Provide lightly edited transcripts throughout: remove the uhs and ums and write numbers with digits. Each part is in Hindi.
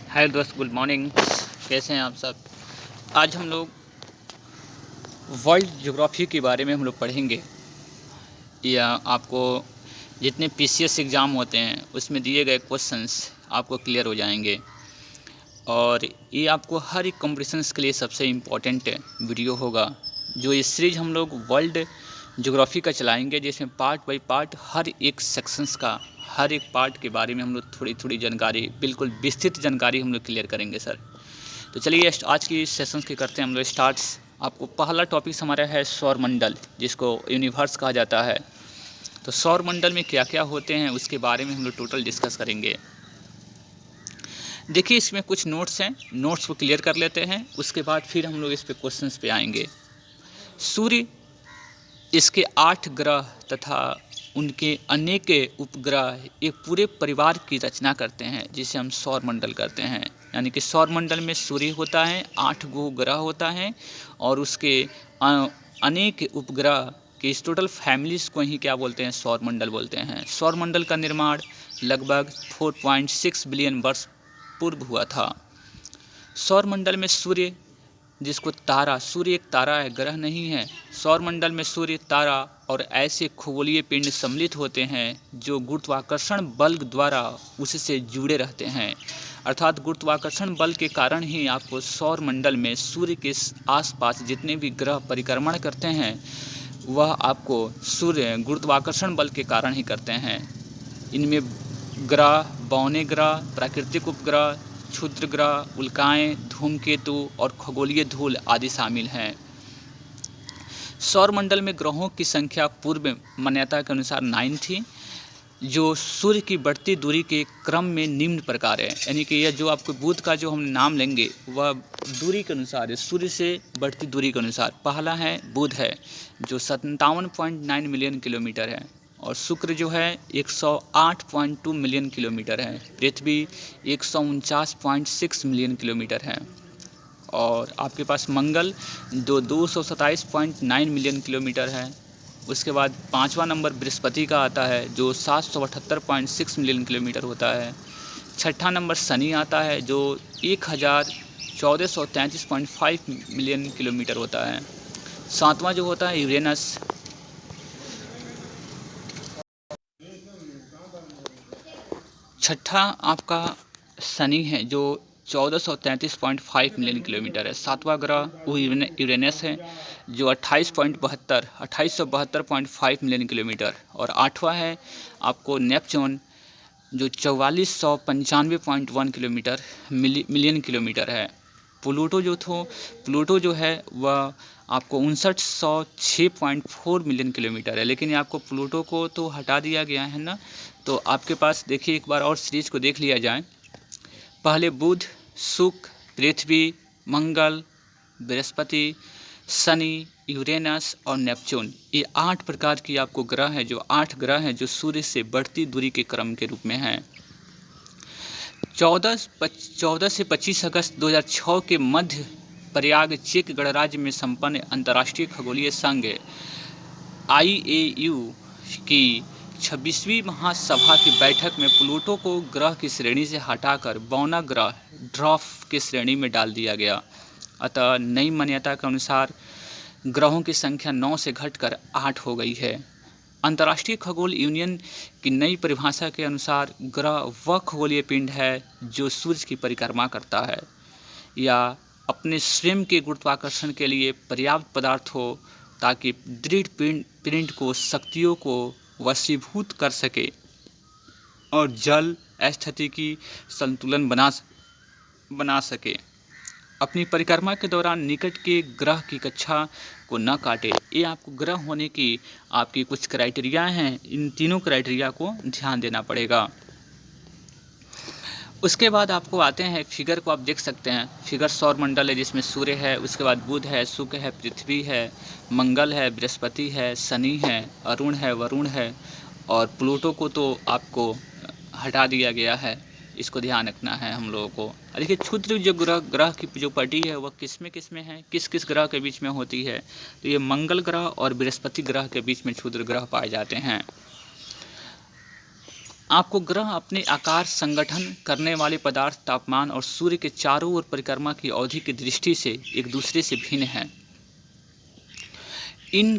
हाय दोस्त, गुड मॉर्निंग। कैसे हैं आप सब? आज हम लोग वर्ल्ड ज्योग्राफी के बारे में हम लोग पढ़ेंगे। या आपको जितने पीसीएस एग्ज़ाम होते हैं उसमें दिए गए क्वेश्चंस आपको क्लियर हो जाएंगे। और ये आपको हर एक कॉम्पिटिशन्स के लिए सबसे इम्पोर्टेंट वीडियो होगा। जो ये सीरीज़ हम लोग वर्ल्ड ज्योग्राफी का चलाएंगे, जिसमें पार्ट बाय पार्ट हर एक सेक्शंस का, हर एक पार्ट के बारे में हम लोग थोड़ी थोड़ी जानकारी, बिल्कुल विस्तृत जानकारी हम लोग क्लियर करेंगे सर। तो चलिए आज की सेशंस के करते हैं हम लोग स्टार्ट्स। आपको पहला टॉपिक हमारा है सौरमंडल, जिसको यूनिवर्स कहा जाता है। तो सौरमंडल में क्या क्या होते हैं उसके बारे में हम लोग टोटल डिस्कस करेंगे। देखिए, इसमें कुछ नोट्स हैं, नोट्स को क्लियर कर लेते हैं, उसके बाद फिर हम लोग इस पे क्वेश्चंस पे आएंगे। सूर्य, इसके 8 ग्रह तथा उनके अनेक उपग्रह एक पूरे परिवार की रचना करते हैं, जिसे हम सौरमंडल कहते हैं। यानी कि सौरमंडल में सूर्य होता है, 8 गो ग्रह होता है और उसके अनेक उपग्रह के इस टोटल फैमिलीज़ को ही क्या बोलते हैं? सौरमंडल बोलते हैं। सौरमंडल का निर्माण लगभग 4.6 बिलियन वर्ष पूर्व हुआ था। सौरमंडल में सूर्य, जिसको तारा, सूर्य एक तारा है, ग्रह नहीं है। सौरमंडल में सूर्य, तारा और ऐसे खगोलीय पिंड सम्मिलित होते हैं जो गुरुत्वाकर्षण बल द्वारा उससे जुड़े रहते हैं। अर्थात गुरुत्वाकर्षण बल के कारण ही आपको सौरमंडल में सूर्य के आसपास जितने भी ग्रह परिक्रमण करते हैं वह आपको सूर्य गुरुत्वाकर्षण बल के कारण ही करते हैं। इनमें ग्रह, बौने ग्रह, प्राकृतिक उपग्रह, क्षुद्र ग्रह, उल्काएँ, धूमकेतु और खगोलीय धूल आदि शामिल हैं। सौरमंडल में ग्रहों की संख्या पूर्व मान्यता के अनुसार 9 थी, जो सूर्य की बढ़ती दूरी के क्रम में निम्न प्रकार है। यानी कि यह जो आपको बुध का जो हम नाम लेंगे वह दूरी के अनुसार है, सूर्य से बढ़ती दूरी के अनुसार। पहला है बुध है जो 57.9 मिलियन किलोमीटर है, और शुक्र जो है 108.2 मिलियन किलोमीटर है। पृथ्वी 149.6 मिलियन किलोमीटर है। और आपके पास मंगल जो 227.9 मिलियन किलोमीटर है। उसके बाद 5वां नंबर बृहस्पति का आता है जो 778.6 मिलियन किलोमीटर होता है। 6ठा नंबर शनि आता है जो 1433.5 मिलियन किलोमीटर होता है। 7वां जो होता है यूरेनस, छठा आपका शनि है जो 1433.5 मिलियन किलोमीटर है। 7वां ग्रह वो यूरेनस है जो 2872.5 मिलियन किलोमीटर। और 8वां है आपको नेपच्यून जो 4495.1 किलोमीटर मिलियन किलोमीटर है। प्लूटो जो है वह आपको 5906.4 मिलियन किलोमीटर है। लेकिन आपको प्लूटो को तो हटा दिया गया है ना। तो आपके पास देखिए, एक बार और सीरीज को देख लिया जाए। पहले बुध, शुक्र, पृथ्वी, मंगल, बृहस्पति, शनि, यूरेनस और नेपच्यून, ये 8 प्रकार की आपको ग्रह हैं, जो 8 ग्रह हैं जो सूर्य से बढ़ती दूरी के क्रम के रूप में हैं। 14 से 25 अगस्त 2006 के मध्य प्रयाग, चेक गणराज्य में संपन्न अंतर्राष्ट्रीय खगोलीय संघ IAU की 26वीं महासभा की बैठक में प्लूटो को ग्रह की श्रेणी से हटाकर बौना ग्रह ड्वार्फ की श्रेणी में डाल दिया गया। अतः नई मान्यता के अनुसार ग्रहों की संख्या 9 से घटकर 8 हो गई है। अंतर्राष्ट्रीय खगोल यूनियन की नई परिभाषा के अनुसार ग्रह वह खगोलीय पिंड है जो सूर्य की परिक्रमा करता है या अपने स्वयं के गुरुत्वाकर्षण के लिए पर्याप्त पदार्थ हो ताकि दृढ़ पिंड को शक्तियों को वशीभूत कर सके और जल स्थितिकी संतुलन बना सके। अपनी परिक्रमा के दौरान निकट के ग्रह की कक्षा को न काटे। ये आपको ग्रह होने की आपकी कुछ क्राइटेरिया हैं, इन तीनों क्राइटेरिया को ध्यान देना पड़ेगा। उसके बाद आपको आते हैं फिगर को आप देख सकते हैं। फिगर सौरमंडल है जिसमें सूर्य है, उसके बाद बुध है, शुक्र है, पृथ्वी है, मंगल है, बृहस्पति है, शनि है, अरुण है, वरुण है और प्लूटो को तो आपको हटा दिया गया है। इसको ध्यान रखना है हम लोगों को। देखिए, क्षुद्र जो ग्रह की जो पट्टी है वह किस में है, किस ग्रह के बीच में होती है। तो ये मंगल ग्रह और बृहस्पति ग्रह के बीच में क्षुद्र ग्रह पाए जाते हैं। आपको ग्रह अपने आकार, संगठन करने वाले पदार्थ, तापमान और सूर्य के चारों ओर परिक्रमा की अवधि की दृष्टि से एक दूसरे से भिन्न हैं। इन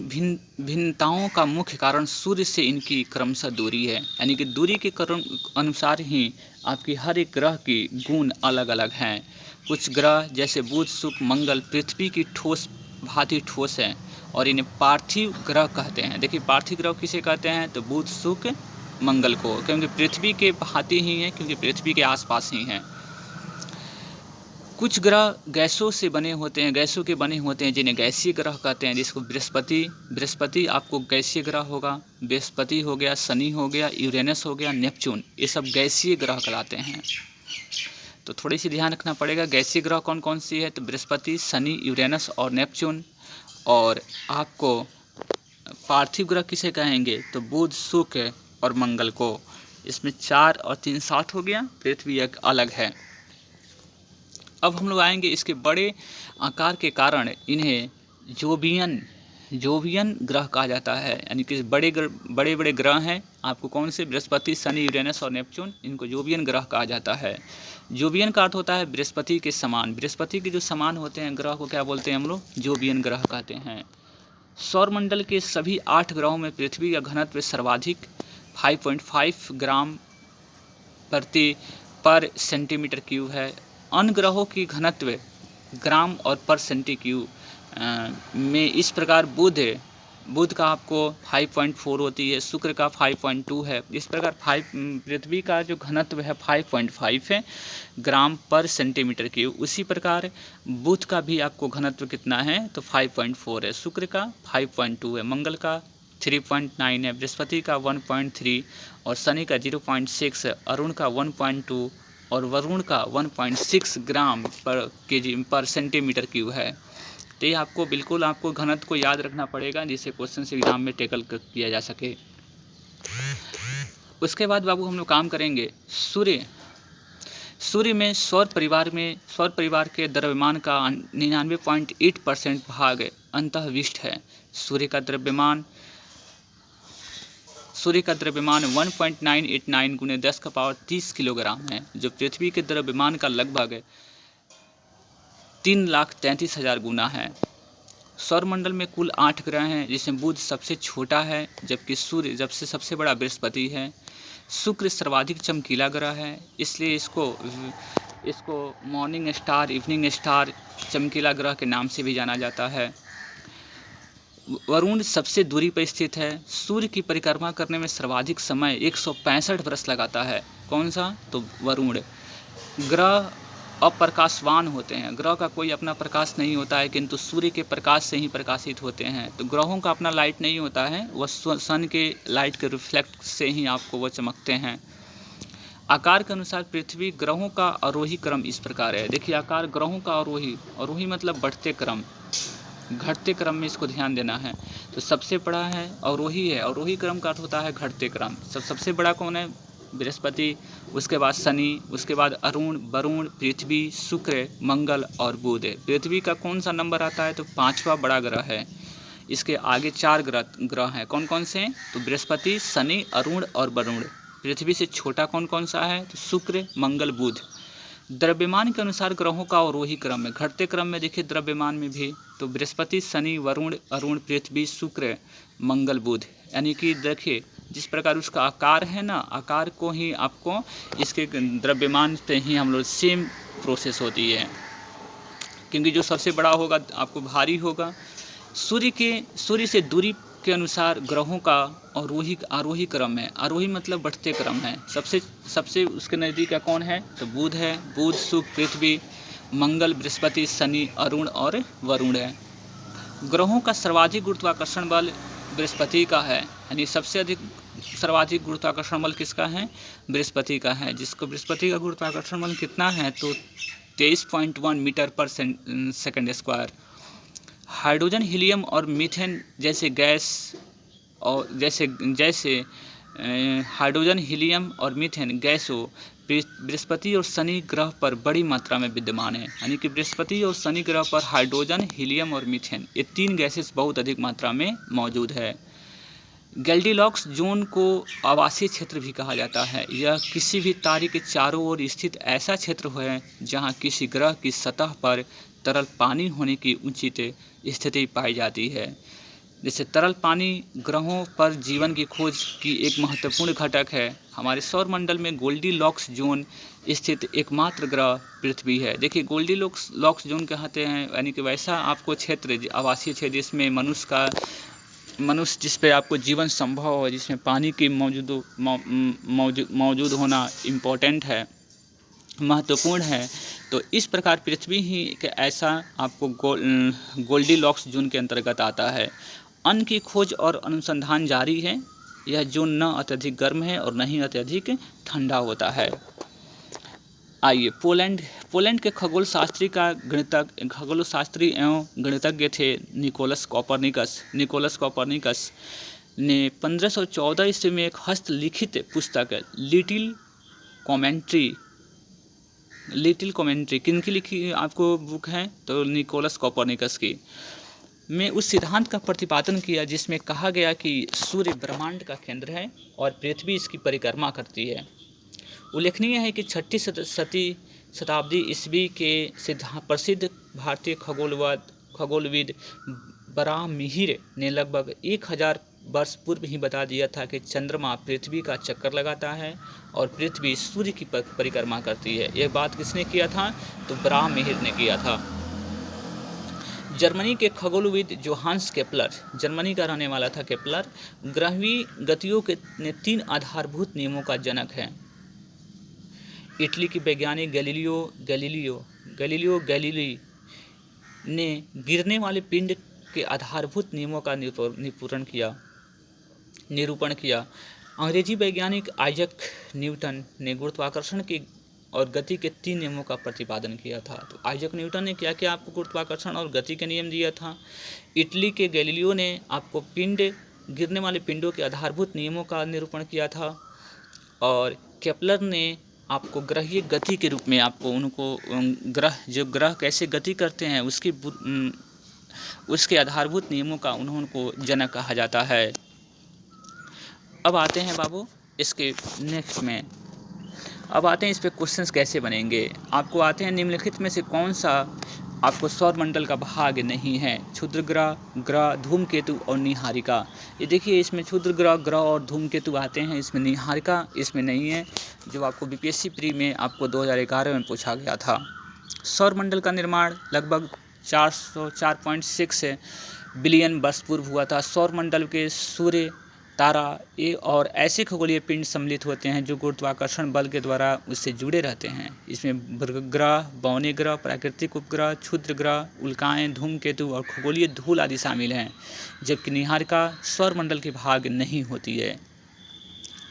भिन्नताओं का मुख्य कारण सूर्य से इनकी क्रमशः दूरी है, यानी कि दूरी के क्रम अनुसार ही आपकी हर एक ग्रह की गुण अलग अलग हैं। कुछ ग्रह जैसे बुध, शुक्र, मंगल पृथ्वी की ठोस भांति ठोस है और इन्हें पार्थिव ग्रह कहते हैं। देखिए पार्थिव ग्रह किसे कहते हैं, तो बुध, शुक्र, मंगल को, क्योंकि पृथ्वी के भांति ही है, क्योंकि पृथ्वी के आसपास ही हैं। कुछ ग्रह गैसों से बने होते हैं, गैसों के बने होते हैं, जिन्हें गैसीय ग्रह कहते हैं, जिसको बृहस्पति आपको गैसीय ग्रह होगा। बृहस्पति हो गया, शनि हो गया, यूरेनस हो गया, नेपच्यून, ये सब गैसीय ग्रह कहलाते हैं। तो थोड़ी सी ध्यान रखना पड़ेगा, गैसीय ग्रह कौन कौन सी है, तो बृहस्पति, शनि, यूरेनस और नेपच्यून। और आपको पार्थिव ग्रह किसे कहेंगे, तो बुध, शुक्र और मंगल को। इसमें 4 और 3 7 हो गया, पृथ्वी एक अलग है। अब हम लोग आएंगे इसके बड़े आकार के कारण इन्हें जोवियन ग्रह कहा जाता है, यानी कि बड़े बड़े ग्रह हैं आपको कौन से, बृहस्पति, शनि, यूरेनस और नेपच्यून, इनको जोवियन ग्रह कहा जाता है। जोवियन का अर्थ होता है बृहस्पति के समान। बृहस्पति के जो समान होते हैं ग्रह को क्या बोलते हैं हम लोग, जोवियन ग्रह कहते हैं। सौरमंडल के सभी 8 ग्रहों में पृथ्वी का घनत्व सर्वाधिक 5.5 ग्राम प्रति पर सेंटीमीटर क्यूब है। अन्य ग्रहों की घनत्व ग्राम और पर सेंटी क्यूब में इस प्रकार बुध का आपको 5.4 होती है, शुक्र का 5.2 है। इस प्रकार पृथ्वी का जो घनत्व है 5.5 है ग्राम पर सेंटीमीटर क्यूब। उसी प्रकार बुध का भी आपको घनत्व कितना है, तो 5.4 है, शुक्र का 5.2 है, मंगल का 3.9 है, बृहस्पति का 1.3 और शनि का 0.6, अरुण का 1.2 और वरुण का 1.6 ग्राम पर सेंटीमीटर क्यूब है। तो ये आपको बिल्कुल आपको घनत्व को याद रखना पड़ेगा, जिससे क्वेश्चन से एग्जाम में टैकल किया जा सके। उसके बाद बाबू हम लोग काम करेंगे सूर्य में सौर परिवार के द्रव्यमान का 99.8% भाग अंतःविष्ट है। सूर्य का द्रव्यमान 1.989 गुने 10⁻30 किलोग्राम है, जो पृथ्वी के द्रव्यमान का लगभग 3,33,000 गुना है। सौरमंडल में कुल 8 ग्रह हैं, जिसमें बुध सबसे छोटा है, जबकि सूर्य सबसे बड़ा बृहस्पति है। शुक्र सर्वाधिक चमकीला ग्रह है, इसलिए इसको मॉर्निंग स्टार, इवनिंग स्टार, चमकीला ग्रह के नाम से भी जाना जाता है। वरुण सबसे दूरी पर स्थित है। सूर्य की परिक्रमा करने में सर्वाधिक समय 165 वर्ष लगाता है। कौन सा, तो वरुण। ग्रह अप्रकाशवान होते हैं, ग्रह का कोई अपना प्रकाश नहीं होता है, किंतु सूर्य के प्रकाश से ही प्रकाशित होते हैं। तो ग्रहों का अपना लाइट नहीं होता है, वह सन के लाइट के रिफ्लेक्ट से ही आपको वो चमकते हैं। आकार के अनुसार पृथ्वी ग्रहों का आरोही क्रम इस प्रकार है। देखिए आकार ग्रहों का आरोही मतलब बढ़ते क्रम, घटते क्रम में इसको ध्यान देना है। तो सबसे बड़ा है अवरोही है, अवरोही क्रम का अर्थ होता है घटते क्रम। सबसे बड़ा कौन है, बृहस्पति, उसके बाद शनि, उसके बाद अरुण, वरुण, पृथ्वी, शुक्र, मंगल और बुध। पृथ्वी का कौन सा नंबर आता है, तो 5वां बड़ा ग्रह है। इसके आगे 4 ग्रह हैं, कौन कौन से हैं, तो बृहस्पति, शनि, अरुण और वरुण। पृथ्वी से छोटा कौन कौन सा है, तो शुक्र, मंगल, बुध। द्रव्यमान के अनुसार ग्रहों का अवरोही क्रम है, घटते क्रम में देखिए द्रव्यमान में भी, तो बृहस्पति, शनि, वरुण, अरुण, पृथ्वी, शुक्र, मंगल, बुध। यानी कि देखिए जिस प्रकार उसका आकार है ना, आकार को ही आपको इसके द्रव्यमान पे ही हम लोग सेम प्रोसेस होती है, क्योंकि जो सबसे बड़ा होगा आपको भारी होगा। सूर्य से दूरी के अनुसार ग्रहों का आरोही क्रम है। आरोही मतलब बढ़ते क्रम है। सबसे उसके नज़दीक का कौन है, तो बुध है। बुध, शुक्र, पृथ्वी, मंगल, बृहस्पति, शनि, अरुण और वरुण है। ग्रहों का सर्वाधिक गुरुत्वाकर्षण बल बृहस्पति का है, यानी सबसे अधिक सर्वाधिक गुरुत्वाकर्षण बल किसका है, बृहस्पति का है। जिसको बृहस्पति का गुरुत्वाकर्षण बल कितना है, तो 23.1 मीटर पर सेकंड स्क्वायर। हाइड्रोजन, हीलियम और मीथेन जैसे गैस और जैसे हाइड्रोजन, हीलियम और मीथेन गैसों बृहस्पति और शनि ग्रह पर बड़ी मात्रा में विद्यमान है। यानी कि बृहस्पति और शनि ग्रह पर हाइड्रोजन, हीलियम और मीथेन, ये 3 गैसेस बहुत अधिक मात्रा में मौजूद है। गोल्डीलॉक्स जोन को आवासीय क्षेत्र भी कहा जाता है। यह किसी भी तारे के चारों ओर स्थित ऐसा क्षेत्र है जहां किसी ग्रह की सतह पर तरल पानी होने की उचित स्थिति पाई जाती है। जैसे तरल पानी ग्रहों पर जीवन की खोज की एक महत्वपूर्ण घटक है। हमारे सौरमंडल में गोल्डीलॉक्स जोन स्थित एकमात्र ग्रह पृथ्वी है। देखिए गोल्डीलॉक्स जोन कहते हैं यानी कि वैसा आपको क्षेत्र, आवासीय क्षेत्र जिसमें मनुष्य जिस पे आपको जीवन संभव हो, जिसमें पानी की मौजूद होना इम्पोर्टेंट है, महत्वपूर्ण है। तो इस प्रकार पृथ्वी ही एक ऐसा आपको गोल्डीलॉक्स जोन के अंतर्गत आता है। अन्न की खोज और अनुसंधान जारी है। यह जोन न अत्यधिक गर्म है और न ही अत्यधिक ठंडा होता है। आइए पोलैंड के खगोलशास्त्री एवं गणितज्ञ थे निकोलस कॉपरनिकस ने 1514 ईस्वी में एक हस्तलिखित पुस्तक लिटिल कमेंट्री किनकी लिखी आपको बुक है, तो निकोलस कॉपरनिकस की, में उस सिद्धांत का प्रतिपादन किया जिसमें कहा गया कि सूर्य ब्रह्मांड का केंद्र है और पृथ्वी इसकी परिक्रमा करती है। उल्लेखनीय है कि 6वीं शताब्दी ईस्वी के प्रसिद्ध भारतीय खगोलविद बराहमिहिर ने लगभग 1000 वर्ष पूर्व ही बता दिया था कि चंद्रमा पृथ्वी का चक्कर लगाता है और पृथ्वी सूर्य की परिक्रमा करती है। यह बात किसने किया था, तो बराहमिहिर ने किया था। जर्मनी के खगोलविद जोहान्स केपलर, जर्मनी का रहने वाला था केपलर, ग्रहवीय गतियों के 3 आधारभूत नियमों का जनक है। इटली के वैज्ञानिक गैलीलियो गैलीली ने गिरने वाले पिंड के आधारभूत नियमों का निरूपण किया। अंग्रेजी वैज्ञानिक आइजैक न्यूटन ने गुरुत्वाकर्षण की और गति के 3 नियमों का प्रतिपादन किया था। तो आइजैक न्यूटन ने क्या क्या आपको गुरुत्वाकर्षण और गति के नियम दिया था। इटली के गैलीलियो ने आपको गिरने वाले पिंडों के आधारभूत नियमों का निरूपण किया था। और केपलर ने आपको ग्रहीय गति के रूप में आपको उनको ग्रह कैसे गति करते हैं उसके आधारभूत नियमों का उनको जनक कहा जाता है। अब आते हैं बाबू इसके नेक्स्ट में, अब आते हैं इस पे क्वेश्चंस कैसे बनेंगे। आपको आते हैं निम्नलिखित में से कौन सा आपको सौरमंडल का भाग नहीं है। क्षुद्र ग्रह, धूमकेतु और नीहारिका। ये देखिए इसमें क्षुद्र ग्रह और धूमकेतु आते हैं, इसमें नीहारिका इसमें नहीं है, जो आपको बीपीएससी प्री में आपको 2011 में पूछा गया था। सौरमंडल का निर्माण लगभग 404.6 बिलियन वर्ष पूर्व हुआ था। सौरमंडल के सूर्य, तारा ये और ऐसे खगोलीय पिंड सम्मिलित होते हैं जो गुरुत्वाकर्षण बल के द्वारा उससे जुड़े रहते हैं। इसमें ग्रह, बौने ग्रह, प्राकृतिक उपग्रह, क्षुद्र ग्रह, उल्काएं, धूमकेतु और खगोलीय धूल आदि शामिल हैं, जबकि नीहारिका सौरमंडल के भाग नहीं होती है।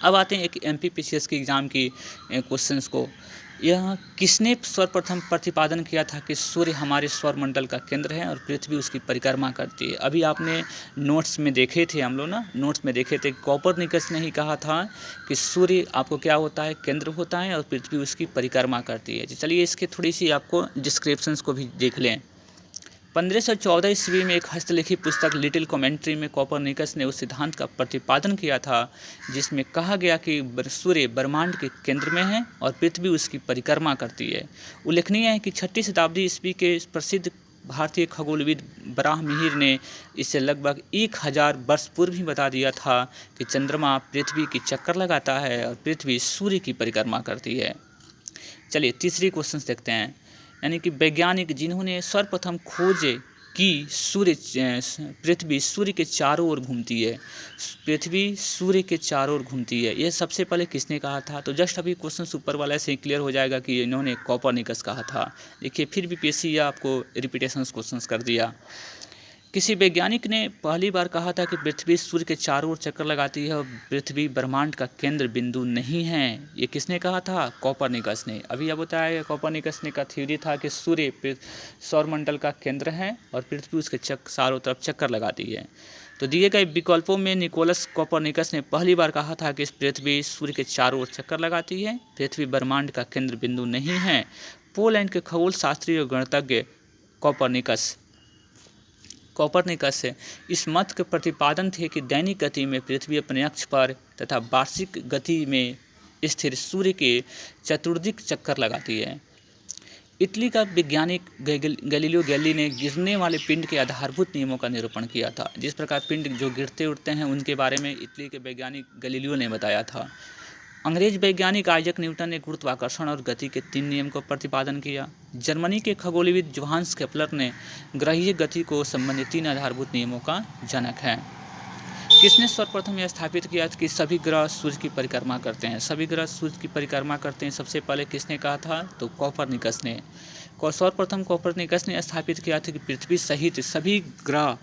अब आते हैं एक एमपीपीसीएस के एग्ज़ाम की क्वेश्चंस को। यह किसने सर्वप्रथम प्रतिपादन किया था कि सूर्य हमारे सौरमंडल का केंद्र है और पृथ्वी उसकी परिक्रमा करती है। अभी आपने नोट्स में देखे थे, हम लोग ना नोट्स में देखे थे, कॉपरनिकस ने ही कहा था कि सूर्य आपको क्या होता है, केंद्र होता है और पृथ्वी उसकी परिक्रमा करती है। चलिए इसके थोड़ी सी आपको डिस्क्रिप्शंस को भी देख लें। 1514 ईस्वी में एक हस्तलिखित पुस्तक लिटिल कमेंट्री में कॉपरनिकस ने उस सिद्धांत का प्रतिपादन किया था जिसमें कहा गया कि सूर्य ब्रह्मांड के केंद्र में है और पृथ्वी उसकी परिक्रमा करती है। उल्लेखनीय है कि 6वीं शताब्दी ईस्वी के प्रसिद्ध भारतीय खगोलविद बराहमिहिर ने इससे लगभग 1000 वर्ष पूर्व ही बता दिया था कि चंद्रमा पृथ्वी की चक्कर लगाता है और पृथ्वी सूर्य की परिक्रमा करती है। चलिए तीसरी क्वेश्चन देखते हैं, यानी कि वैज्ञानिक जिन्होंने सर्वप्रथम खोज की पृथ्वी सूर्य के चारों ओर घूमती है, पृथ्वी सूर्य के चारों ओर घूमती है, यह सबसे पहले किसने कहा था। तो जस्ट अभी क्वेश्चन ऊपर वाला से क्लियर हो जाएगा कि इन्होंने कॉपरनिकस कहा था। देखिए फिर भी पीएससी या आपको रिपीटेशन क्वेश्चन कर दिया। किसी वैज्ञानिक ने पहली बार कहा था कि पृथ्वी सूर्य के चारों ओर चक्कर लगाती है और पृथ्वी ब्रह्मांड का केंद्र बिंदु नहीं है। ये किसने कहा था, कॉपरनिकस ने। अभी अब बताया कॉपरनिकस ने का थ्योरी था कि सूर्य सौरमंडल का केंद्र है और पृथ्वी उसके चारों तरफ चक्कर लगाती है। तो दिए गए विकल्पों में निकोलस कॉपरनिकस ने पहली बार कहा था कि पृथ्वी सूर्य के चारों ओर चक्कर लगाती है, पृथ्वी ब्रह्मांड का केंद्र बिंदु नहीं है। पोलैंड के खगोल शास्त्री और गणितज्ञ कोपरनिकस इस मत के प्रतिपादन थे कि दैनिक गति में पृथ्वी अपने अक्ष पर तथा वार्षिक गति में स्थिर सूर्य के चतुर्दिक चक्कर लगाती है। इटली का वैज्ञानिक गैलीलियो गैलीली ने गिरने वाले पिंड के आधारभूत नियमों का निरूपण किया था। जिस प्रकार पिंड जो गिरते उड़ते हैं उनके बारे में इटली के वैज्ञानिक गैलीलियो ने बताया था। अंग्रेज वैज्ञानिक आइजैक न्यूटन ने गुरुत्वाकर्षण और गति के 3 नियम को प्रतिपादन किया। जर्मनी के खगोलविद जोहान्स केपलर ने ग्रहीय गति को संबंधित 3 आधारभूत नियमों का जनक है। किसने सर्वप्रथम यह स्थापित किया कि सभी ग्रह सूर्य की परिक्रमा करते हैं? सभी ग्रह सूर्य की परिक्रमा करते हैं सबसे पहले किसने कहा था? तो कोपरनिकस ने। सर्वप्रथम कोपरनिकस ने स्थापित किया था कि पृथ्वी सहित सभी ग्रह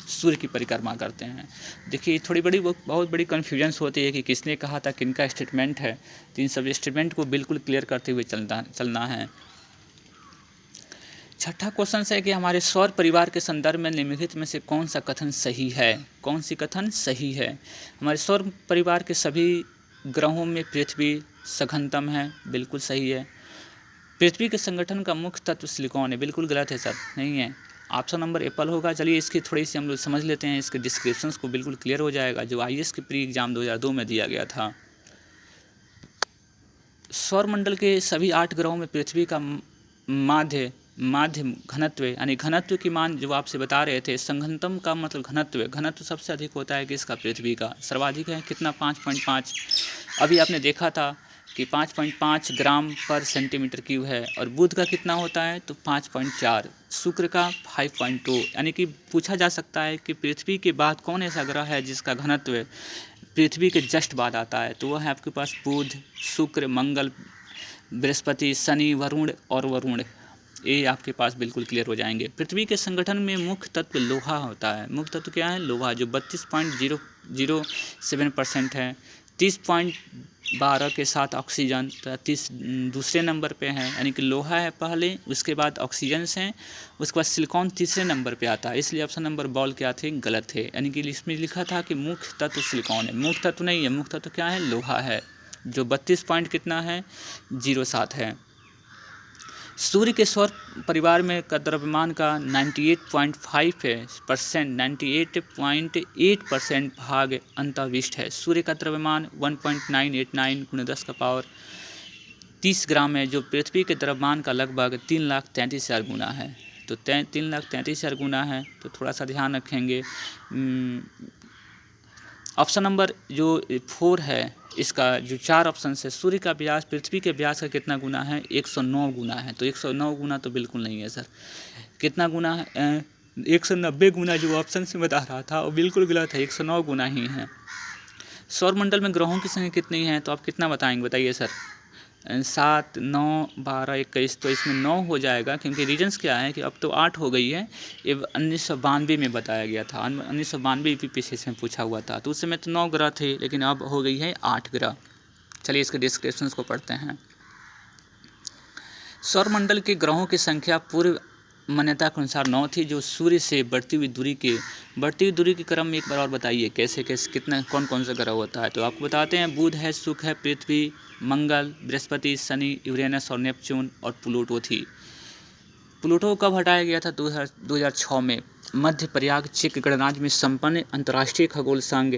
सूर्य की परिक्रमा करते हैं। देखिए बहुत बड़ी कन्फ्यूजन्स होती है कि किसने कहा था, किनका स्टेटमेंट है। तो इन सब स्टेटमेंट को बिल्कुल क्लियर करते हुए चलना है। छठा क्वेश्चन है कि हमारे सौर परिवार के संदर्भ में निम्नलिखित में से कौन सा कथन सही है? कौन सी कथन सही है? हमारे सौर परिवार के सभी ग्रहों में पृथ्वी सघनतम है, बिल्कुल सही है। पृथ्वी के संगठन का मुख्य तत्व सिलिकॉन है, बिल्कुल गलत है सर, नहीं है। ऑप्शन नंबर एप्पल होगा। चलिए इसकी थोड़ी सी हम लोग समझ लेते हैं, इसके डिस्क्रिप्शंस को बिल्कुल क्लियर हो जाएगा जो IAS के प्री एग्जाम 2002 में दिया गया था। सौरमंडल के सभी 8 ग्रहों में पृथ्वी का माध्य घनत्व यानी घनत्व की मान जो आपसे बता रहे थे, संघनतम का मतलब घनत्व सबसे अधिक होता है किसका? पृथ्वी का। सर्वाधिक है कितना? 5.5। अभी आपने देखा था कि 5.5 ग्राम पर सेंटीमीटर क्यूब है। और बुध का कितना होता है? तो 5.4। शुक्र का 5.2। यानी कि पूछा जा सकता है कि पृथ्वी के बाद कौन ऐसा ग्रह है जिसका घनत्व पृथ्वी के जस्ट बाद आता है? तो वह है आपके पास बुध, शुक्र, मंगल, बृहस्पति, शनि, वरुण। ये आपके पास बिल्कुल क्लियर हो जाएंगे। पृथ्वी के संगठन में मुख्य तत्व लोहा होता है। मुख्य तत्व क्या है? लोहा, जो 32.007% है। 30.12 के साथ ऑक्सीजन 30 दूसरे नंबर पे है, यानी कि लोहा है पहले, उसके बाद ऑक्सीजन है, उसके बाद सिलिकॉन तीसरे नंबर पे आता है। इसलिए ऑप्शन नंबर बॉल क्या थे? गलत थे। यानी कि इसमें लिखा था कि मुख्य तत्व सिलिकॉन है, मुख्य तत्व नहीं है। मुख्य तत्व क्या है? लोहा है, जो 32 पॉइंट कितना है? 07 है। सूर्य के सौर परिवार में का द्रव्यमान का 98.8% भाग अंतःविष्ट है। सूर्य का द्रव्यमान 1.989 × 10⁻30 ग्राम है, जो पृथ्वी के द्रव्यमान का लगभग 3,33,000 गुना है। तो 3,33,000 गुना है, तो थोड़ा सा ध्यान रखेंगे। ऑप्शन नंबर जो 4 है, इसका जो 4 ऑप्शन है, सूर्य का व्यास पृथ्वी के व्यास का कितना गुना है? 109 गुना है। तो 109 गुना तो बिल्कुल नहीं है सर। कितना गुना है? 190 गुना जो ऑप्शन से बता रहा था वो बिल्कुल गलत है, 109 गुना ही है। सौरमंडल में ग्रहों की संख्या कितनी है? तो आप कितना बताएंगे, बताइए सर। 7, 9, 12, 21। तो इसमें 9 हो जाएगा, क्योंकि रीजन्स क्या है कि अब तो 8 हो गई है। ये 1992 में बताया गया था, 1992 यूपीपीएससी में पूछा हुआ था। तो उस समय तो 9 ग्रह थे, लेकिन अब हो गई है 8 ग्रह। चलिए इसके डिस्क्रिप्शंस को पढ़ते हैं। सौरमंडल के ग्रहों की संख्या पूर्व मान्यता के अनुसार 9 थी, जो सूर्य से बढ़ती हुई दूरी के क्रम में एक बार और बताइए कैसे कितना कौन सा ग्रह होता है। तो आपको बताते हैं, बुध है, शुक्र है, पृथ्वी, मंगल, बृहस्पति, शनि, यूरेनस और नेपच्यून और प्लूटो थी। प्लूटो कब हटाया गया था? 2006 में मध्य प्रयाग चेक गणराज्य में संपन्न अंतर्राष्ट्रीय खगोल संघ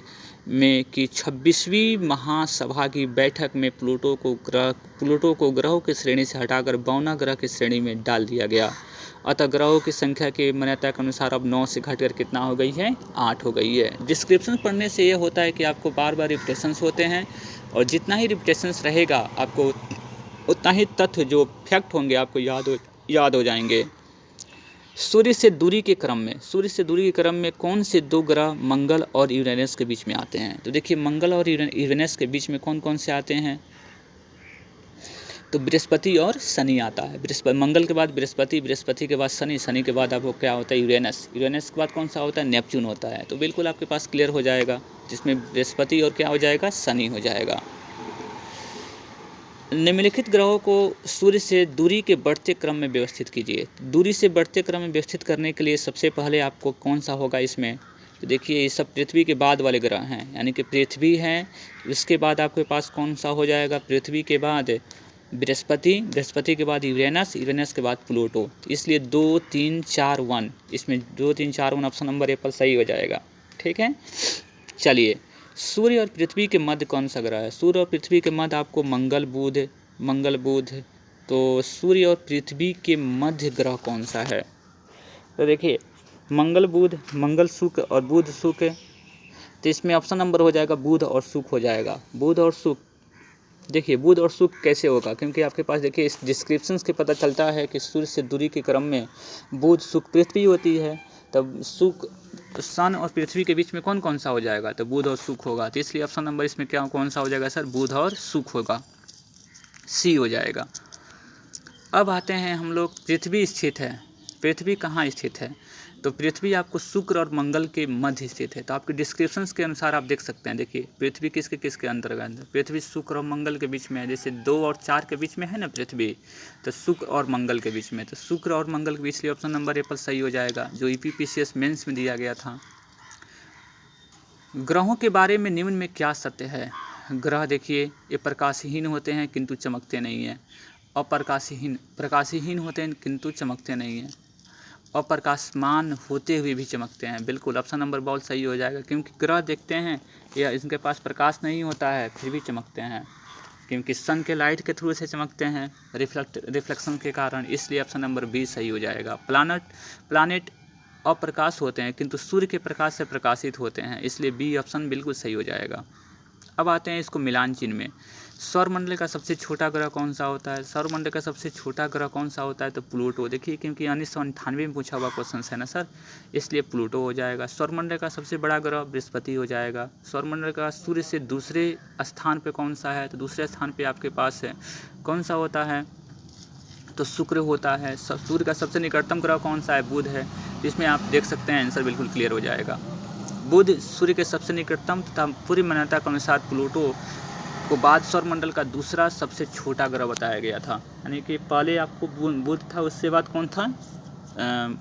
में की 26वीं महासभा की बैठक में प्लूटो को ग्रहों की श्रेणी से हटाकर बौना ग्रह की श्रेणी में डाल दिया गया। अतः ग्रहों की संख्या की मान्यता के अनुसार अब 9 से घटकर कितना हो गई है? 8 हो गई है। डिस्क्रिप्शन पढ़ने से ये होता है कि आपको बार बार रिपीटेशंस होते हैं, और जितना ही रिपीटेशंस रहेगा आपको उतना ही तथ्य जो फैक्ट होंगे आपको याद हो जाएंगे। सूर्य से दूरी के क्रम में कौन से 2 ग्रह मंगल और यूरेनस के बीच में आते हैं? तो देखिए, मंगल और यूरेनस के बीच में कौन से आते हैं? तो बृहस्पति और शनि आता है। मंगल के बाद बृहस्पति के बाद शनि के बाद आपको क्या होता है? यूरेनस के बाद कौन सा होता है? नेपच्यून होता है। तो बिल्कुल आपके पास क्लियर हो जाएगा, जिसमें बृहस्पति और क्या हो जाएगा? शनि हो जाएगा। निम्नलिखित ग्रहों को सूर्य से दूरी के बढ़ते क्रम में व्यवस्थित कीजिए। दूरी से बढ़ते क्रम में व्यवस्थित करने के लिए सबसे पहले आपको कौन सा होगा इसमें? तो देखिए, ये सब पृथ्वी के बाद वाले ग्रह हैं, यानी कि पृथ्वी है, उसके बाद आपके पास कौन सा हो जाएगा? पृथ्वी के बाद बृहस्पति के बाद यूरेनस के बाद प्लूटो। इसलिए 2 3 4 1, इसमें 2 3 4 1 ऑप्शन नंबर ए पर सही हो जाएगा। ठीक है, चलिए सूर्य और पृथ्वी के मध्य कौन सा ग्रह है? सूर्य और पृथ्वी के मध्य आपको मंगल बुध। तो सूर्य और पृथ्वी के मध्य ग्रह कौन सा है? तो देखिए मंगल शुक्र और बुध शुक्र, तो इसमें ऑप्शन नंबर हो जाएगा बुध और शुक्र हो जाएगा। बुध और शुक्र, देखिए बुध और शुक्र कैसे होगा, क्योंकि आपके पास देखिए इस डिस्क्रिप्शन के पता चलता है कि सूर्य से दूरी के क्रम में बुध शुक्र पृथ्वी होती है। तब शुक्र सन और पृथ्वी के बीच में कौन सा हो जाएगा? तो बुध और शुक्र होगा। तो इसलिए ऑप्शन नंबर इसमें क्या कौन सा हो जाएगा सर? बुध और शुक्र होगा, सी हो जाएगा। अब आते हैं हम लोग, पृथ्वी स्थित है, पृथ्वी कहाँ स्थित है? तो पृथ्वी आपको शुक्र और मंगल के मध्य स्थित है। तो आपके डिस्क्रिप्शंस के अनुसार आप देख सकते हैं, देखिए पृथ्वी किसके अंतर्गत है? पृथ्वी शुक्र और मंगल के बीच में है। जैसे 2 और 4 के बीच में है ना पृथ्वी, तो शुक्र और मंगल के बीच में, तो शुक्र और मंगल के बीच, ऑप्शन नंबर ए पर सही हो जाएगा, जो EPPCS मेंस में दिया गया था। ग्रहों के बारे में निम्न में क्या सत्य है? ग्रह देखिए ये प्रकाशहीन होते हैं किंतु चमकते नहीं हैं। प्रकाशहीन होते हैं किंतु चमकते नहीं हैं। अप्रकाशमान होते हुए भी चमकते हैं। बिल्कुल ऑप्शन नंबर बहुत सही हो जाएगा, क्योंकि ग्रह देखते हैं या इनके पास प्रकाश नहीं होता है फिर भी चमकते हैं, क्योंकि सन के लाइट के थ्रू से चमकते हैं, रिफ्लेक्शन के कारण। इसलिए ऑप्शन नंबर बी सही हो जाएगा। प्लानेट अप्रकाश होते हैं किंतु सूर्य के प्रकाश से प्रकाशित होते हैं, इसलिए बी ऑप्शन बिल्कुल सही हो जाएगा। अब आते हैं इसको मिलान चिन्ह में। सौरमंडल का सबसे छोटा ग्रह कौन सा होता है? सौरमंडल का सबसे छोटा ग्रह कौन सा होता है? तो प्लूटो। देखिए क्योंकि 1998 में पूछा हुआ क्वेश्चन है ना सर, इसलिए प्लूटो हो जाएगा। सौरमंडल का सबसे बड़ा ग्रह बृहस्पति हो जाएगा। सौरमंडल का सूर्य से दूसरे स्थान पे कौन सा है? तो दूसरे स्थान पे आपके पास है कौन सा होता है? तो शुक्र होता है। सूर्य का सबसे निकटतम ग्रह कौन सा है? बुध है। इसमें आप देख सकते हैं आंसर बिल्कुल क्लियर हो जाएगा। बुध सूर्य के सबसे निकटतम तथा पूरी मान्यता के अनुसार प्लूटो को बाद सौरमंडल का दूसरा सबसे छोटा ग्रह बताया गया था। यानी कि पहले आपको बुध था, उसके बाद कौन था?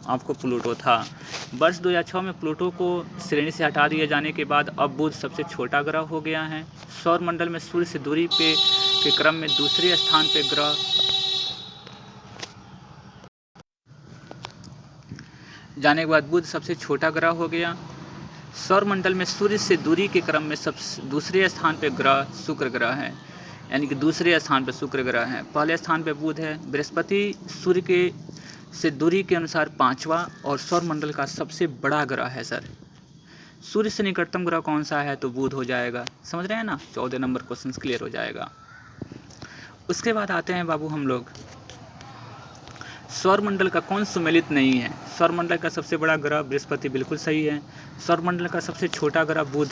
आपको प्लूटो था। वर्ष 2006 में प्लूटो को श्रेणी से हटा दिए जाने के बाद अब बुध सबसे छोटा ग्रह हो गया है। सौरमंडल में सूर्य से दूरी के क्रम में दूसरे स्थान पे ग्रह जाने के बाद बुध सबसे छोटा ग्रह हो गया। सौरमंडल में सूर्य से दूरी के क्रम में सबसे दूसरे स्थान पे ग्रह शुक्र ग्रह है, यानी कि दूसरे स्थान पे शुक्र ग्रह है। पहले स्थान पे बुध है। बृहस्पति सूर्य के से दूरी के अनुसार 5वां और सौरमंडल का सबसे बड़ा ग्रह है सर। सूर्य से निकटतम ग्रह कौन सा है? तो बुध हो जाएगा। समझ रहे हैं ना? 14 नंबर क्वेश्चन क्लियर हो जाएगा। उसके बाद आते हैं बाबू हम लोग, सौरमंडल का कौन सुमेलित नहीं है? सौरमंडल का सबसे बड़ा ग्रह बृहस्पति, बिल्कुल सही है। सौरमंडल का सबसे छोटा ग्रह बुध,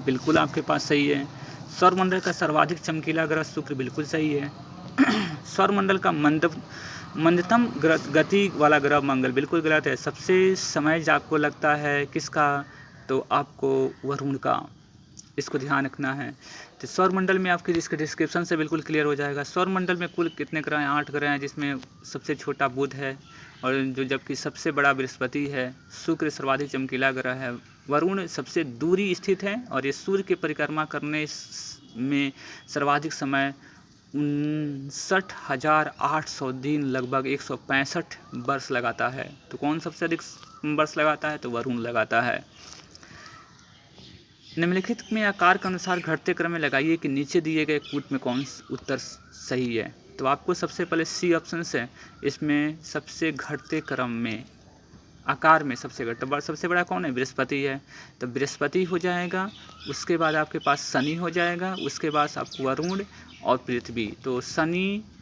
बिल्कुल आपके पास सही है। सौरमंडल का सर्वाधिक चमकीला ग्रह शुक्र, बिल्कुल सही है। सौरमंडल का मंदतम गति वाला ग्रह मंगल, बिल्कुल गलत है। सबसे समय आपको लगता है किसका? तो आपको वरुण का, इसको ध्यान रखना है। तो सौरमंडल में आपके इसके डिस्क्रिप्शन से बिल्कुल क्लियर हो जाएगा। सौरमंडल में कुल कितने ग्रह हैं? 8 ग्रह हैं, जिसमें सबसे छोटा बुध है और जो जबकि सबसे बड़ा बृहस्पति है। शुक्र सर्वाधिक चमकीला ग्रह है। वरुण सबसे दूरी स्थित है और ये सूर्य की परिक्रमा करने में सर्वाधिक समय 59,800 दिन, लगभग 165 वर्ष लगाता है। तो कौन सबसे अधिक वर्ष लगाता है? तो वरुण लगाता है। निम्नलिखित में आकार के अनुसार घटते क्रम में लगाइए कि नीचे दिए गए कूट में कौन उत्तर सही है। तो आपको सबसे पहले सी ऑप्शन है, इसमें सबसे घटते क्रम में आकार में सबसे बड़ा कौन है? बृहस्पति है। तो बृहस्पति हो जाएगा। उसके बाद आपके पास शनि हो जाएगा। उसके बाद आपको वरुण और पृथ्वी। तो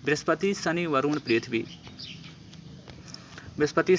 बृहस्पति, शनि, वरुण, पृथ्वी। बृहस्पति